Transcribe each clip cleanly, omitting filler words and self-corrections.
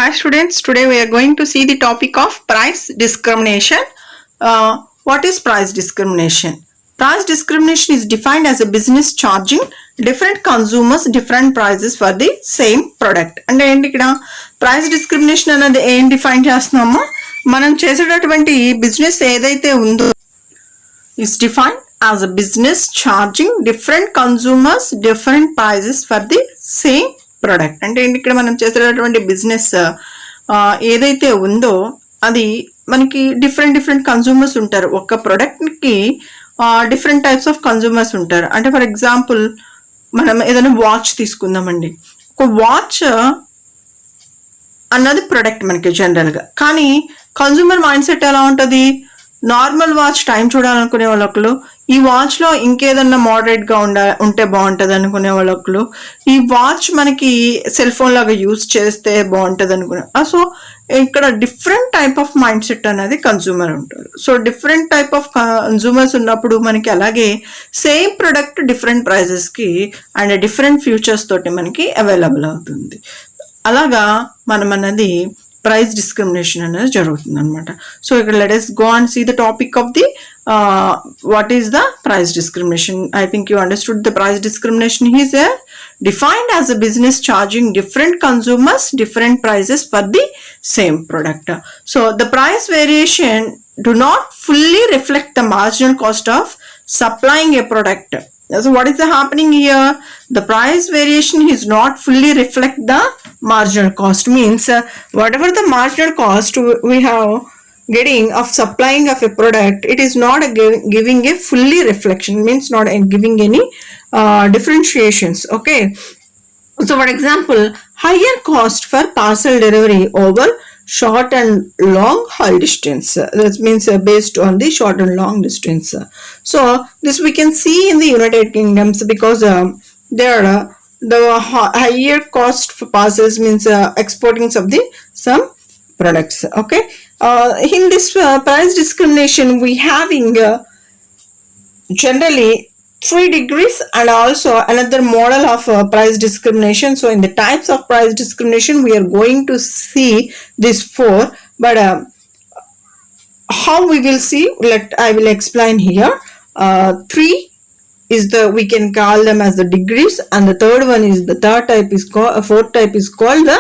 Hi students, today we are going to see the topic of price discrimination. What is price discrimination? Price discrimination is defined as a business charging different consumers different prices for the same product. అంటే ఏంటి ఇక్కడ price discrimination అనేది ఏం define చేస్తున్నామో మనం చేసేటటువంటి business ఏదైతే ఉందో is defined as a business charging different consumers different prices for the same product. అంటే ఇక్కడ మనం చేసేటటువంటి బిజినెస్ ఏదైతే ఉందో అది మనకి డిఫరెంట్ కన్జ్యూమర్స్ ఉంటారు. ఒక ప్రోడక్ట్కి డిఫరెంట్ టైప్స్ ఆఫ్ కన్జ్యూమర్స్ ఉంటారు. అంటే ఫర్ ఎగ్జాంపుల్ మనం ఏదైనా వాచ్ తీసుకుందామండి. ఒక వాచ్ అన్నది ప్రొడక్ట్ మనకి జనరల్గా, కానీ కన్జ్యూమర్ మైండ్ సెట్ ఎలా ఉంటుంది? నార్మల్ వాచ్ టైం చూడాలనుకునే వాళ్ళొకరు, ఈ వాచ్లో ఇంకేదన్నా మోడరేట్గా ఉంటే బాగుంటుంది అనుకునే వాళ్ళొకరు, ఈ వాచ్ మనకి సెల్ ఫోన్ లాగా యూజ్ చేస్తే బాగుంటుంది అనుకునే. సో ఇక్కడ different type of mindset అనేది కన్జ్యూమర్ ఉంటారు. So different type of consumers ఉన్నప్పుడు మనకి అలాగే సేమ్ ప్రొడక్ట్ డిఫరెంట్ ప్రైజెస్కి అండ్ డిఫరెంట్ ఫ్యూచర్స్ తోటి మనకి అవైలబుల్ అవుతుంది. అలాగా మనం అన్నది price discrimination అనేది జరుగుతుంది అనమాట. సో ఇక్కడ let us go and see the topic of the what is the price discrimination. I think you understood the price discrimination is defined as a business charging different consumers different prices for the same product. So the price variation do not fully reflect the marginal cost of supplying a product. So what is happening here? The price variation is not fully reflect the marginal cost. Means whatever the marginal cost we have getting of supplying of a product, it is not giving a fully reflection. Means not giving any differentiations. Okay. So for example, higher cost for parcel delivery over short and long haul distance. That means based on the short and long distance. So this we can see in the United Kingdoms because there the higher cost for parcels means exporting of the some products. Okay. In this price discrimination we having generally 3 degrees and also another model of price discrimination. So in the types of price discrimination we are going to see these 4, but how we will see, I will explain here. 3 is we can call them as the degrees, and the third one is the fourth type is called the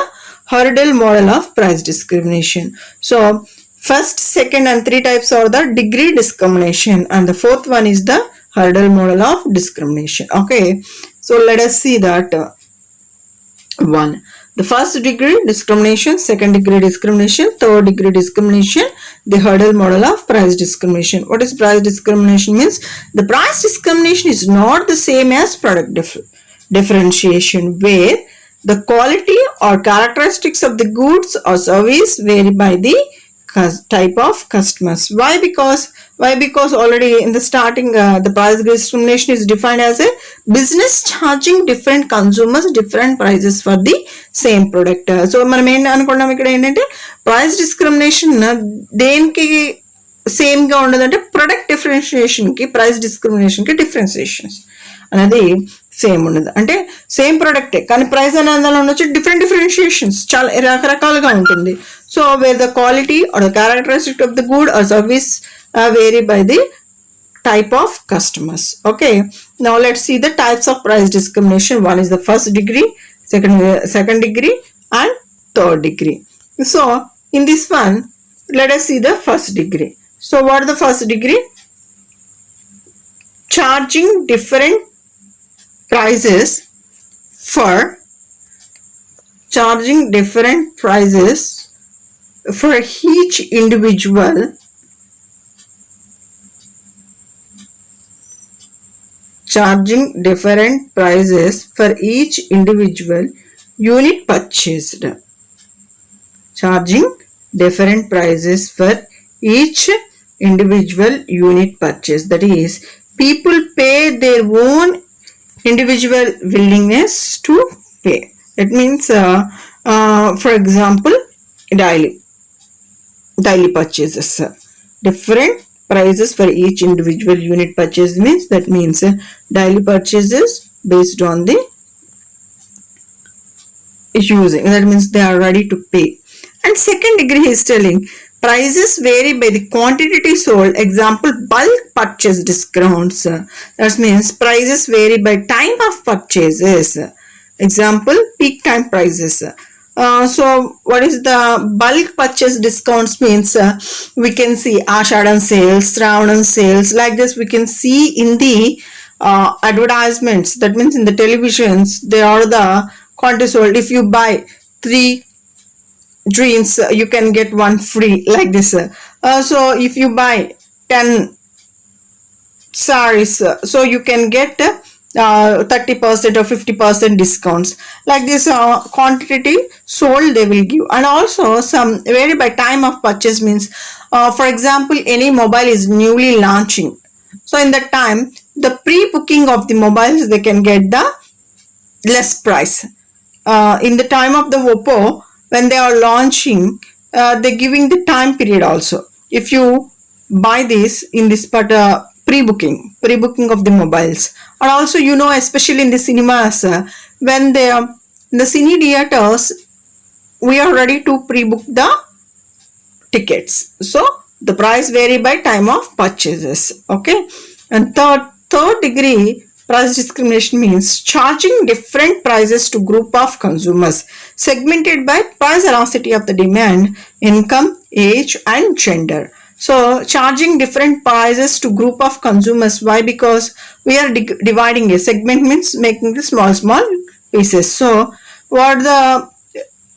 hurdle model of price discrimination. So first, second and 3 types are the degree discrimination, and the fourth one is the hurdle model of discrimination. Okay, so let us see that one. The first degree discrimination, second degree discrimination, third degree discrimination, the hurdle model of price discrimination. What is price discrimination means? The price discrimination is not the same as product differentiation, where the quality or characteristics of the goods or service vary by the type of customers. Why? Because already in the starting the price discrimination is defined as a business charging different consumers different prices for the same product. So మనం ఏం అనుకున్నాం ఇక్కడ ఏంటంటే price discrimination దేనికి same గా ఉండదంటే product differentiation కి price discrimination కి డిఫరెన్షియేషన్స్ అనేది సేమ్ ఉండదు. అంటే సేమ్ ప్రొడక్టే కానీ ప్రైస్ అనేది ఉండొచ్చు డిఫరెన్షియేషన్స్ చాలా రకరకాలుగా ఉంటుంది. So where the quality are the characteristic of the good or service vary by the type of customers. Okay, now let's see the types of price discrimination. One is the first degree, second degree and third degree. So in this one let us see the first degree. So what is the first degree? Charging different prices for each individual charging different prices for each individual unit purchased. Charging different prices for each individual unit purchased. That is, people pay their own individual willingness to pay. That means, for example, daily purchases. Different prices for each individual unit purchase means daily purchases based on the using. That means they are ready to pay. And second degree is telling prices vary by the quantity sold. Example, bulk purchase discounts. That means prices vary by time of purchases. Example, peak time prices. So what is the bulk purchase discounts means we can see Ashadhan sales, Shravanam sales, like this we can see in the advertisements. That means in the televisions they are the quantity sold. If you buy 3 drinks you can get one free, like this. So if you buy 10 saris so you can get 30% or 50% discounts, like this. Quantity sold they will give. And also some vary by time of purchase means for example any mobile is newly launching, so in that time the pre-booking of the mobiles they can get the less price. In the time of the Oppo when they are launching they're giving the time period also. If you buy this in this but pre-booking of the mobiles. And also especially in the cinemas when they are in the cine theaters we are ready to pre-book the tickets, so the price vary by time of purchases. Okay. And third degree price discrimination means charging different prices to group of consumers segmented by price elasticity of the demand, income, age and gender. So charging different prices to group of consumers. Why? Because we are dividing a segment means making the small pieces. So what the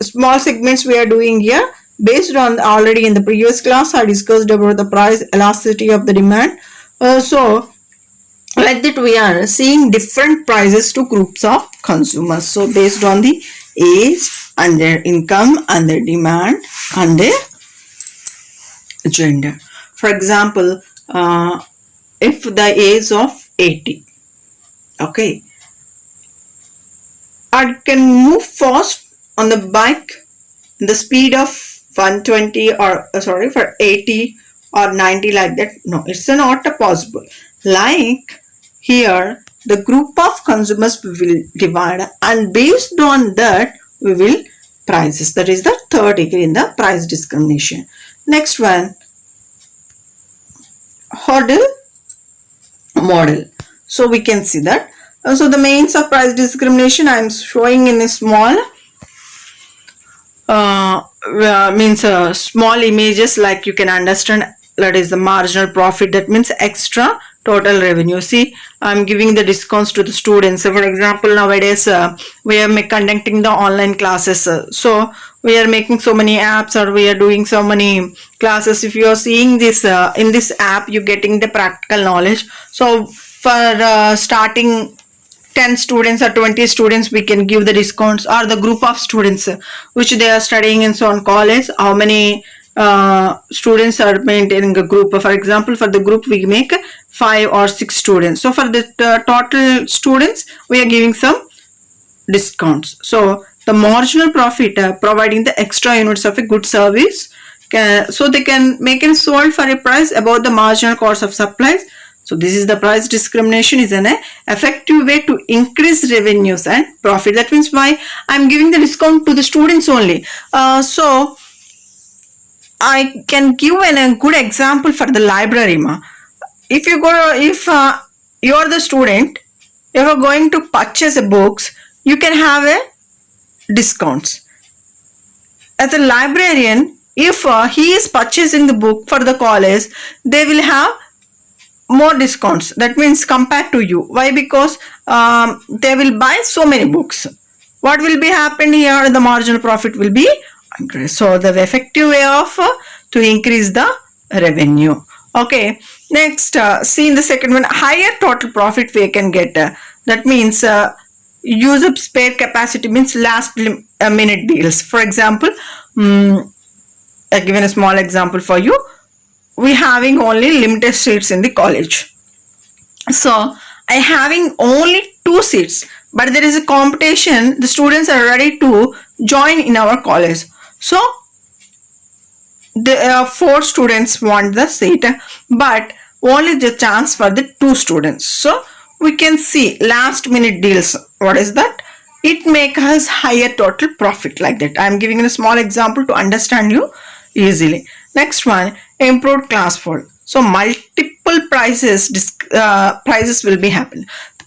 small segments we are doing here, based on already in the previous class I discussed about the price elasticity of the demand. So like that we are seeing different prices to groups of consumers, so based on the age and their income and their demand and their gender. For example, if the age of 80, okay, I can move fast on the bike in the speed of 120 or for 80 or 90, like that. No, it's not possible. Like here the group of consumers we will divide and based on that we will prices. That is the third degree in the price discrimination. Next one, hurdle model. So we can see that. So the means of price discrimination I am showing in a small small images, like you can understand. That is the marginal profit, that means extra total revenue. See, I'm giving the discounts to the students. So for example, nowadays we are conducting the online classes, so we are making so many apps or we are doing so many classes. If you are seeing this in this app, you're getting the practical knowledge. So for starting 10 students or 20 students we can give the discounts, or the group of students which they are studying in so on college, how many students are maintaining a group. For example, for the group we make 5 or 6 students, so for the total students we are giving some discounts. So the marginal profit providing the extra units of a good service so they can make it sold for a price above the marginal cost of supplies. So this is the price discrimination is an effective way to increase revenues and profit. That means why I'm giving the discount to the students only. So I can give a good example for the library. If you you are the student, if you are going to purchase a books, you can have a discounts. As a librarian, if he is purchasing the book for the college, they will have more discounts. That means compared to you. Why? Because they will buy so many books. What will be happening here? The marginal profit will be increased. So the effective way of to increase the revenue. Okay. Next, see in the second one, higher total profit we can get. That means use of spare capacity means last minute deals. For example, I've given a small example for you. We having only limited seats in the college, so I having only 2 seats, but there is a competition, the students are ready to join in our college, so there are 4 students want the seat, but only the chance for the 2 students. So we can see last minute deals. What is that? it makes us higher total profit like that. I am giving a small example to understand you easily. Next one, improved class fall. So multiple prices will be happen.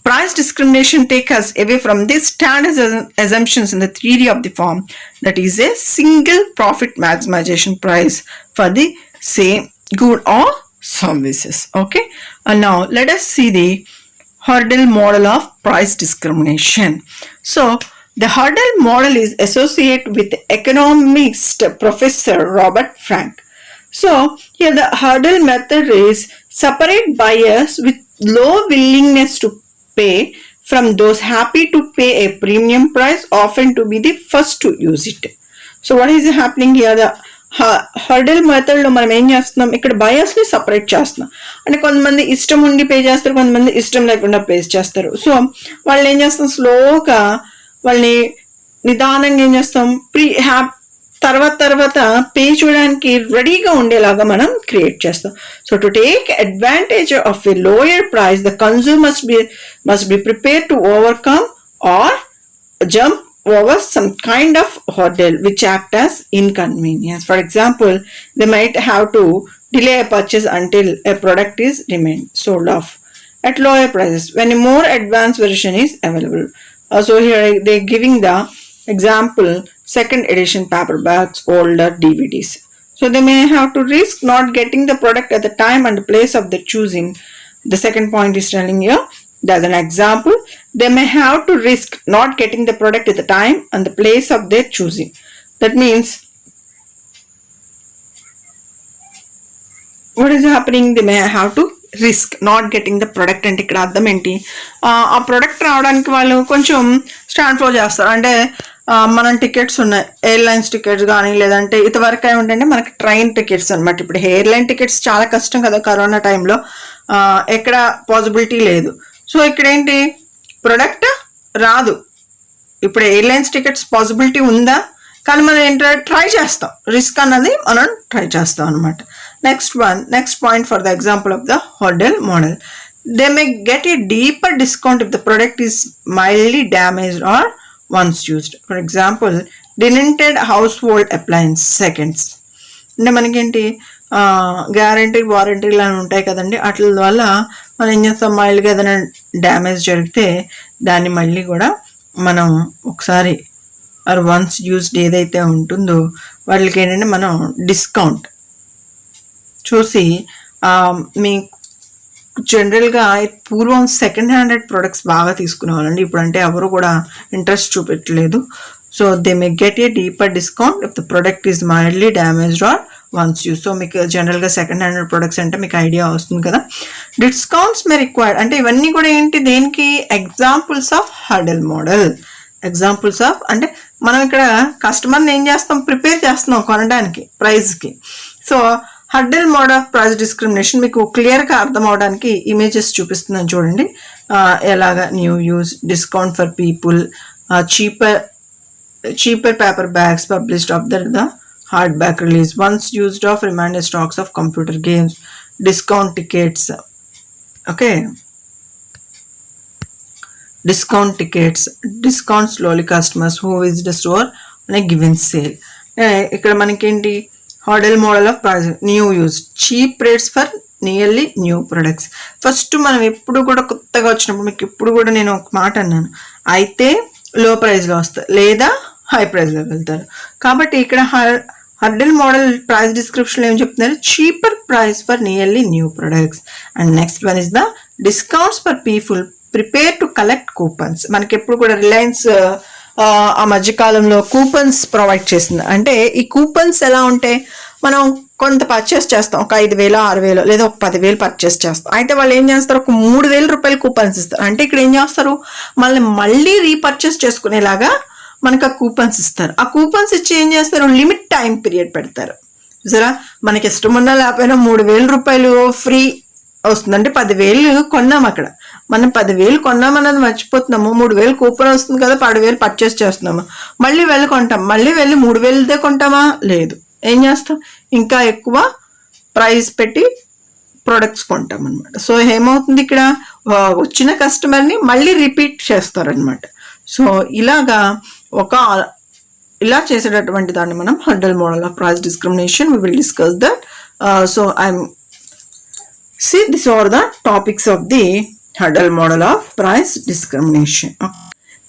Price discrimination takes us away from the standard assumptions in the theory of the firm, that is a single profit maximization price for the same good or services. Okay, and now let us see the hurdle model of price discrimination. So the hurdle model is associated with economist Professor Robert Frank. So here the hurdle method is separate buyers with low willingness to pay from those happy to pay a premium price, often to be the first to use it. So what is happening here? The hurdle మెథడ్లో మనం ఏం చేస్తున్నాం, ఇక్కడ బయర్స్ని separate చేస్తున్నాం. అంటే కొంతమంది ఇష్టం ఉండి పే చేస్తారు, కొంతమంది ఇష్టం లేకుండా పే చేస్తారు. సో వాళ్ళు ఏం చేస్తాం, స్లోగా వాళ్ళని నిదానంగా ఏం చేస్తాం, తర్వాత పే చేయడానికి రెడీగా ఉండేలాగా మనం క్రియేట్ చేస్తాం. So to take advantage of a lower price, the consumer must be prepared to overcome or jump over some kind of hurdle which act as inconvenience. For example, they might have to delay a purchase until a product is remained sold off at lower prices when a more advanced version is available. So here they giving the example, second edition paperbacks, older DVDs. So they may have to risk not getting the product at the time and place of their choosing. The second point is telling you, as an example, they may have to risk not getting the product at the time and the place of their choosing. That means what is happening, they may have to risk not getting the product. అంటే ఇక్కడ అర్థం ఏంటి, ఆ product రావడానికి వాళ్ళు కొంచెం stand flow చేస్తారు. అంటే మనం టికెట్స్ ఉన్నాయి, ఎయిర్లైన్స్ టికెట్స్ కానీ, లేదంటే ఇంతవరకు ఏమిటంటే మనకి ట్రైన్ టికెట్స్ అనమాట. ఇప్పుడు ఎయిర్లైన్ టికెట్స్ చాలా కష్టం కదా, కరోనా టైంలో ఎక్కడ పాసిబిలిటీ లేదు. సో ఇక్కడ ఏంటి, ప్రొడక్ట్ రాదు. ఇప్పుడు ఎయిర్లైన్స్ టికెట్స్ పాసిబిలిటీ ఉందా, కానీ మనం ఏంటంటే ట్రై చేస్తాం, రిస్క్ అన్నది మనం ట్రై చేస్తాం అనమాట. Next point for the example of the hotel model, they may get a deeper discount if the product is mildly damaged or once used. For example, dented household appliances seconds. అంటే మనకేంటి guarantee వారంటీలు అని ఉంటాయి కదండి, అట్ల వల్ల మనం ఏం చేస్తాం, మైల్డ్గా ఏదైనా డ్యామేజ్ జరిగితే దాన్ని మళ్ళీ కూడా మనం ఒకసారి వన్స్ యూస్డ్ ఏదైతే ఉంటుందో వాళ్ళకి ఏంటంటే మనం డిస్కౌంట్ చూసి, మీ జనరల్గా పూర్వం సెకండ్ హ్యాండెడ్ ప్రొడక్ట్స్ బాగా తీసుకునేవాళ్ళండి, ఇప్పుడంటే ఎవరు కూడా ఇంట్రెస్ట్ చూపెట్టలేదు. So they may get a deeper discount if the product is mildly damaged or once use. So మీకు జనరల్గా సెకండ్ హ్యాండెడ్ ప్రొడక్ట్స్ అంటే మీకు ఐడియా వస్తుంది కదా. డిస్కౌంట్స్ మే రిక్వైర్డ్, అంటే ఇవన్నీ కూడా ఏంటి, దేనికి examples of hurdle model. Examples of అంటే మనం ఇక్కడ కస్టమర్ని ఏం చేస్తాం, ప్రిపేర్ చేస్తున్నాం కొనడానికి ప్రైస్కి. So hurdle mode of price discrimination మీకు క్లియర్గా అర్థం అవడానికి ఇమేజెస్ చూపిస్తున్నాను చూడండి. ఎలాగా new use, discount for people, cheaper paper bags published after the hardback release, once used of remaining stocks of computer games, discount tickets. Okay, discount slowly customers who visit the store on a given sale. ఇక్కడ మనకేంటి, hotel model of price, new use, cheap rates for nearly new products. First మనం ఎప్పుడు కూడా కొత్తగా వచ్చినప్పుడు మీకు ఎప్పుడు కూడా నేను ఒక మాట అన్నాను, అయితే లో ప్రైస్లో వస్తారు లేదా హై ప్రైస్లో వెళ్తారు. కాబట్టి ఇక్కడ హర్డల్ మోడల్ ప్రైస్ డిస్క్రిప్షన్లో ఏం చెప్తున్నారు, cheaper price for nearly new products. And next one is the discounts for people prepare to collect coupons. మనకి ఎప్పుడు కూడా రిలయన్స్ ఆ మధ్యకాలంలో కూపన్స్ ప్రొవైడ్ చేసింది. అంటే ఈ కూపన్స్ ఎలా ఉంటే, మనం కొంత పర్చేస్ చేస్తాం, ఒక 5,000 6,000 లేదా ఒక 10,000 పర్చేస్ చేస్తాం. అయితే వాళ్ళు ఏం చేస్తారు, ఒక 3,000 రూపాయలు కూపన్స్ ఇస్తారు. అంటే ఇక్కడ ఏం చేస్తారు, మళ్ళీ రీపర్చేస్ చేసుకునేలాగా మనకు ఆ కూపన్స్ ఇస్తారు. ఆ కూపన్స్ ఇచ్చి ఏం చేస్తారు, లిమిట్ టైం పీరియడ్ పెడతారు. చూసారా, మనకి ఇష్టం ఉన్నా లేకపోయినా 3,000 రూపాయలు ఫ్రీ వస్తుంది. అంటే 10,000 కొన్నాం, అక్కడ మనం 10,000 కొన్నామన్నది మర్చిపోతున్నాము, 3,000 కూపన్ వస్తుంది కదా, 10,000 పర్చేస్ చేస్తున్నాము, మళ్ళీ వెళ్ళి కొంటాం, మళ్ళీ వెళ్ళి 3,000దే కొంటామా, లేదు, ఏం చేస్తాం, ఇంకా ఎక్కువ ప్రైస్ పెట్టి ప్రొడక్ట్స్ కొంటాం అనమాట. సో ఏమవుతుంది, ఇక్కడ వచ్చిన కస్టమర్ని మళ్ళీ రిపీట్ చేస్తారనమాట. సో ఇలాగా ఇలా చేసేటటువంటి దాన్ని మనం hurdle model of price discrimination we will discuss that. So I'm see these are the topics of the hurdle model of price discrimination.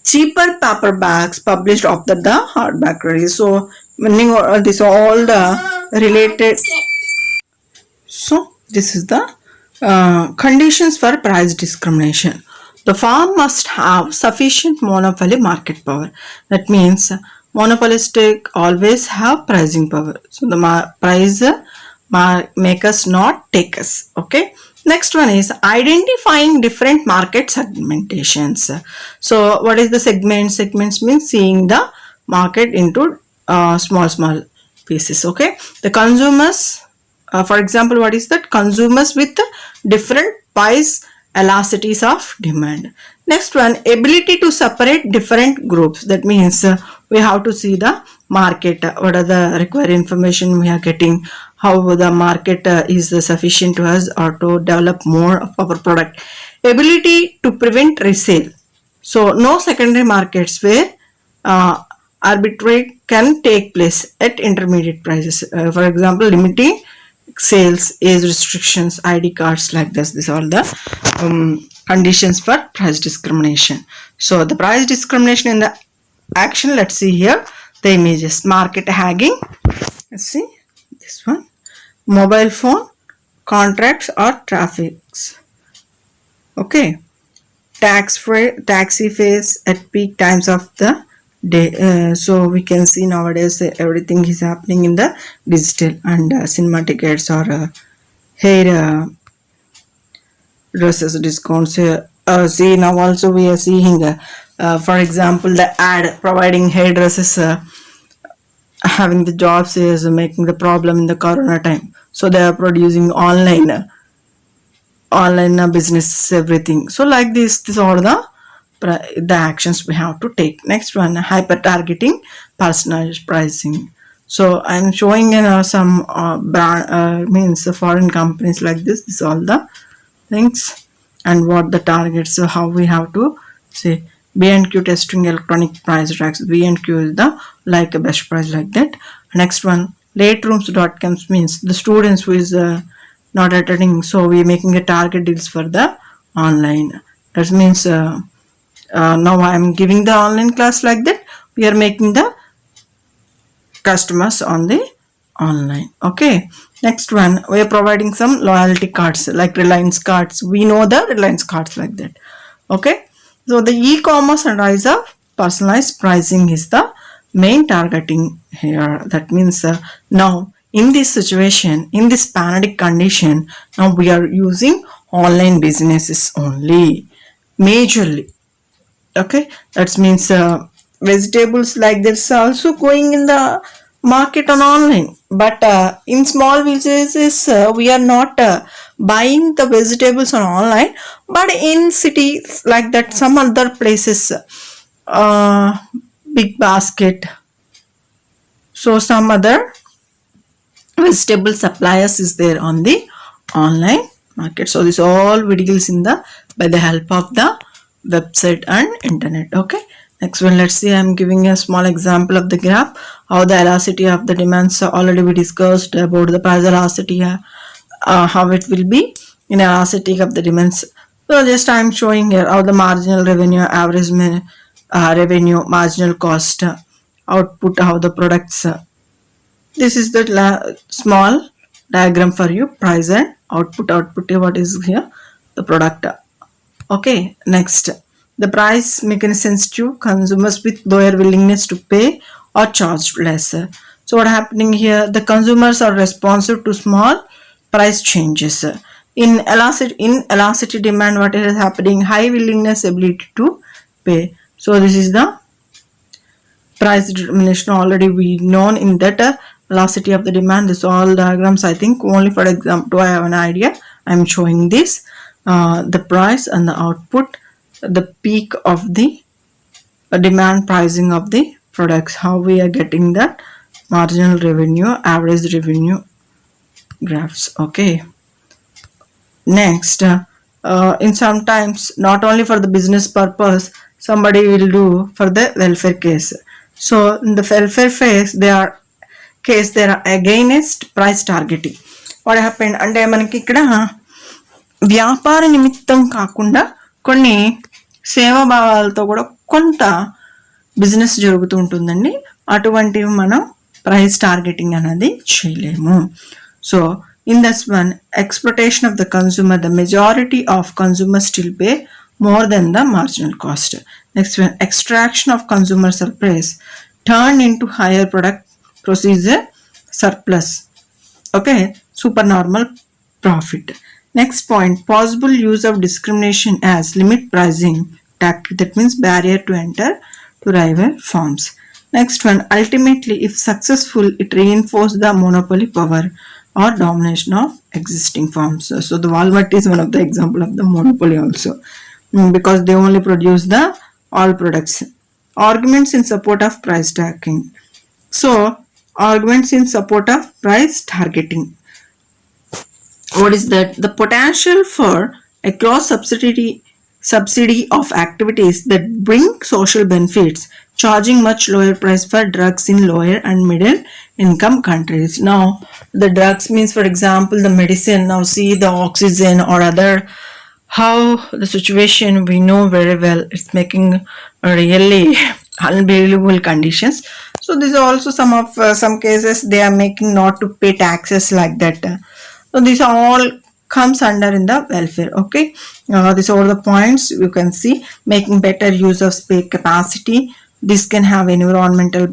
Cheaper paperbacks published after the hardback release. So meaning these are all the related. So this is the conditions for price discrimination. The firm must have sufficient monopoly market power. That means monopolistic always have pricing power. So the price makers not takers. Okay. Next one is identifying different market segmentations. So what is the segment? Segments means seeing the market into small pieces. Okay. The consumers, for example, what is that? Consumers with different price elasticities of demand. Next one, ability to separate different groups. That means we have to see the market, what are the required information we are getting, how the market is sufficient to us or to develop more of our product. Ability to prevent resale. So no secondary markets where arbitrage can take place at intermediate prices. For example, limiting sales, age restrictions, ID cards like this. These are all the conditions for price discrimination. So the price discrimination in the action, let's see here the images. Market hacking, let's see this one. Mobile phone contracts or traffics. Okay. Taxi fares at peak times of the day. So we can see nowadays everything is happening in the digital, and cinema tickets or hair dresses discounts. See now also we are seeing for example the ad providing hairdressers having the jobs is making the problem in the corona time, so they are producing online business, everything. So like this are the actions we have to take. Next one, hyper targeting, personalized pricing. So I'm showing some brand means foreign companies like this. This all the things and what the targets. So how we have to say B&Q testing electronic price tracks. B&Q is the like a best price like that. Next one, laterooms.com means the students who is not attending, so we are making a target deals for the online. That means now I am giving the online class like that. We are making the customers on the online. Okay. Next one, we are providing some loyalty cards like Reliance cards. We know the Reliance cards like that. Okay. So the e-commerce and rise of personalized pricing is the main targeting here. That means now in this situation, in this pandemic condition, now we are using online businesses only majorly. Okay, that means vegetables like this are also going in the market on online, but in small villages we are not buying the vegetables on online, but in cities like that, some other places, big basket, so some other vegetable suppliers is there on the online market. So this all videos in the by the help of the website and internet. Okay. Next one, let's see. I'm giving a small example of the graph. How the elasticity of the demands already we discussed about the price elasticity. How it will be in elasticity of the demands. So just I'm showing here how the marginal revenue, average revenue, marginal cost, output, how the products. This is the small diagram for you. Price and output. Output what is here? The product. Okay. Next, the price mechanisms to consumers with lower willingness to pay or charge less. So what happening here? The consumers are responsive to small price changes. In elasticity demand, what is happening? High willingness, ability to pay. So this is the price determination. Already we known in that velocity of the demand. This all diagrams, I think only for example I have an idea. I'm showing this the price and the output, the peak of the demand, pricing of the products, how we are getting that marginal revenue, average revenue graphs. Okay. Next, in sometimes not only for the business purpose, somebody will do for the welfare case. So in the welfare phase, they are against price targeting. What happened? అంటే మనకి ఇక్కడ వ్యాపార నిమిత్తం కాకుండా కొన్ని సేవాభావాలతో కూడా కొంత business జరుగుతూ ఉంటుందండి. అటువంటివి మనం ప్రైస్ టార్గెటింగ్ అనేది చేయలేము. So in this one exploitation of the consumer, the majority of consumer still pay more than the marginal cost. Next one, extraction of consumer surplus turned into higher product procedure surplus. Okay, supernormal profit. Next point, possible use of discrimination as limit pricing tactic, that means barrier to enter to rival firms. Next one, ultimately if successful, it reinforces the monopoly power or domination of existing firms. So the Walmart is one of the example of the monopoly also, because they only produce the all products. Arguments in support of price tracking. So arguments in support of price targeting. What is that? The potential for a cross subsidy of activities that bring social benefits, charging much lower price for drugs in lower and middle income countries. Now the drugs means, for example, the medicine. Now see the oxygen or other, how the situation we know very well, it's making really unbelievable conditions. So these are also some cases they are making not to pay taxes like that. So these are all comes under in the welfare. Okay, these are all the points you can see. Making better use of space capacity, this can have environmental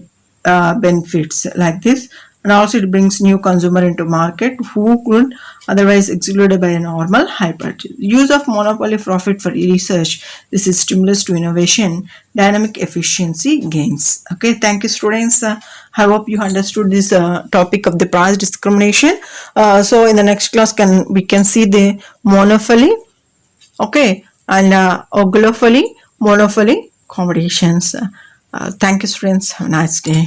benefits like this, and also it brings new consumer into market who could otherwise excluded by a normal hypertargeting. Use of monopoly profit for research, this is stimulus to innovation, dynamic efficiency gains. Okay, thank you students. I hope you understood this topic of the price discrimination. So in the next class we can see the monopoly, okay, and oligopoly, monopoly competitions. Thank you students, have a nice day.